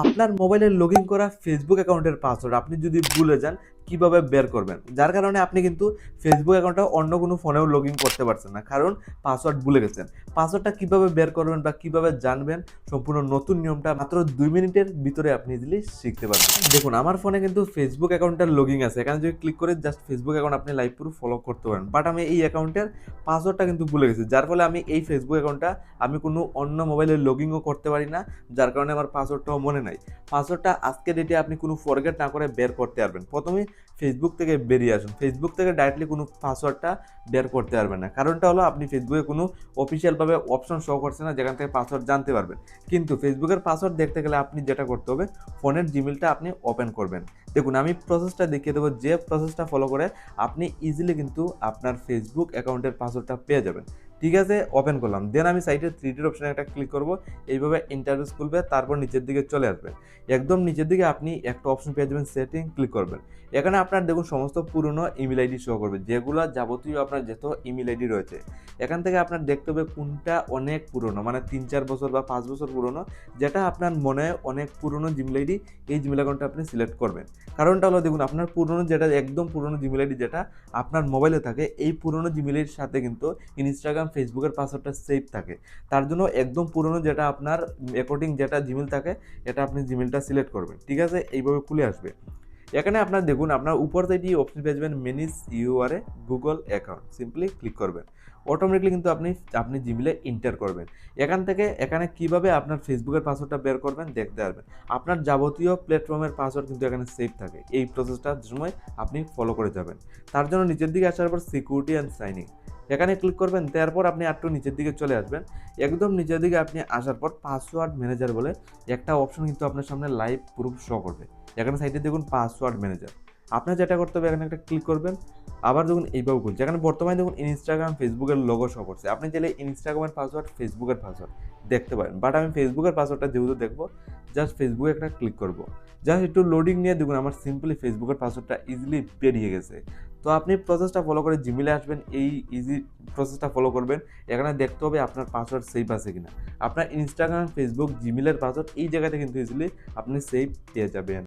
আপনার মোবাইলে log in করা ফেসবুক অ্যাকাউন্টের পাসওয়ার্ড আপনি যদি ভুলে যান কিভাবে বের করবেন, যার কারণে আপনি কিন্তু ফেসবুক অ্যাকাউন্টটা অন্য কোনো ফোনেও লগ ইন করতে পারছেন না, কারণ পাসওয়ার্ড ভুলে গেছেন। পাসওয়ার্ডটা কিভাবে বের করবেন বা কিভাবে জানবেন, সম্পূর্ণ নতুন নিয়মটা মাত্র 2 মিনিটের ভিতরে আপনি ইজিলি শিখতে পারবেন। দেখুন, আমার ফোনে কিন্তু ফেসবুক অ্যাকাউন্টটার লগ ইন আছে, এখানে যদি ক্লিক করে জাস্ট ফেসবুক অ্যাকাউন্ট আপনি লাইভ পুরো ফলো করতে পারেন। বাট আমি এই অ্যাকাউন্টের পাসওয়ার্ডটা কিন্তু ভুলে গেছি, যার ফলে আমি এই ফেসবুক অ্যাকাউন্টটা আমি কোনো অন্য মোবাইলে লগ ইনও করতে পারি না, যার কারণে আমার পাসওয়ার্ডটাও মনে নাই। পাসওয়ার্ডটা আজকের ডেটে আপনি কোনো ফরগেট না করে বের করতে পারবেন। প্রথমে ফেসবুক থেকে বেরিয়ে আসুন, ফেসবুক থেকে ডাইরেক্টলি কোনো পাসওয়ার্ডটা বের করতে পারবেন না। কারণটা হলো আপনি ফেসবুকে কোনো অফিসিয়ালভাবে অপশন শো করছে না যেখান থেকে পাসওয়ার্ড জানতে পারবেন। কিন্তু ফেসবুকের পাসওয়ার্ড দেখতে গেলে আপনি যেটা করতে হবে, ফোনের জিমেলটা আপনি ওপেন করবেন। দেখুন, আমি প্রসেসটা দেখিয়ে দেবো, যে প্রসেসটা ফলো করে আপনি ইজিলি কিন্তু আপনার ফেসবুক অ্যাকাউন্টের পাসওয়ার্ডটা পেয়ে যাবেন। ঠিক আছে, ওপেন করলাম। দেন আমি সাইটের 3Dর অপশানে একটা ক্লিক করব, এইভাবে ইন্টারফেস খুলবে, তারপর নিচের দিকে চলে আসবে। একদম নিচের দিকে আপনি একটা অপশন পেয়ে যাবেন, সেটিং, ক্লিক করবেন। এখানে আপনার দেখুন সমস্ত পুরনো ইমেল আইডি শো করবে, যেগুলো যাবতীয় আপনার যত ইমেল আইডি রয়েছে। এখান থেকে আপনার দেখতে হবে কোনটা অনেক পুরনো, মানে 3-4 বছর বা 5 বছর পুরনো, যেটা আপনার মনে হয় অনেক পুরনো জিমেল আইডি, এই জিমেল অ্যাকাউন্টটা আপনি সিলেক্ট করবেন। কারণটা হলো দেখুন, আপনার পুরনো যেটা একদম পুরনো জিমেল আইডি যেটা আপনার মোবাইলে থাকে, এই পুরনো জিমেল আইডির সাথে কিন্তু ইনস্টাগ্রাম, ফেসবুকের পাসওয়ার্ডটা সেভ থাকে। তার জন্য একদম পুরনো যেটা আপনার অ্যাকর্ডিং যেটা জিমেল থাকে, এটা আপনি জিমেলটা সিলেক্ট করবেন। ঠিক আছে, এইভাবে খুলে আসবে। এখানে আপনার দেখুন, আপনার উপর থেকে অপশন পেয়ে যাবেন manage your Google account, simply click করবেন। অটোমেটিকলি কিন্তু আপনি জিমেলে এন্টার করবেন। এখান থেকে এখানে কিভাবে আপনার ফেসবুকের পাসওয়ার্ডটা বের করবেন দেখতে পারবেন। আপনার যাবতীয় প্ল্যাটফর্মের পাসওয়ার্ড কিন্তু এখানে সেভ থাকে, এই প্রসেসটার সময় আপনি ফলো করে যাবেন। তার জন্য নিচের দিকে আসার পর সিকিউরিটি অ্যান্ড সাইনিং, এখানে ক্লিক করবেন। তারপর আপনি একটু নিচের দিকে চলে আসবেন। একদম নিচের দিকে আপনি আসার পর পাসওয়ার্ড ম্যানেজার বলে একটা অপশন কিন্তু আপনার সামনে লাইভ প্রুফ শো করবে। এখানে সাইডে দেখুন পাসওয়ার্ড ম্যানেজার, আপনার যেটা করতে হবে এখানে একটা ক্লিক করবেন। আবার দেখুন এইভাবে খুলছে, এখানে বর্তমানে দেখুন ইনস্টাগ্রাম, ফেসবুকের লোগো শো করছে। আপনি চাইলে ইনস্টাগ্রামের পাসওয়ার্ড, ফেসবুকের পাসওয়ার্ড দেখতে পারেন, বাট আমি ফেসবুকের পাসওয়ার্ডটা যেহেতু দেখবো, জাস্ট ফেসবুকে একটা ক্লিক করবো। জাস্ট একটু লোডিং নিয়ে দেখুন আমার সিম্পলি ফেসবুকের পাসওয়ার্ডটা ইজিলি বেরিয়ে গেছে। তো আপনি প্রসেসটা ফলো করে জিমেলে আসবেন, এই ইজি প্রসেসটা ফলো করবেন। এখানে দেখতে হবে আপনার পাসওয়ার্ড সেভ আছে কিনা। আপনার ইনস্টাগ্রাম, ফেসবুক, জিমেলের পাসওয়ার্ড এই জায়গাতে কিন্তু ইজিলি আপনি সেভ পেয়ে যাবেন।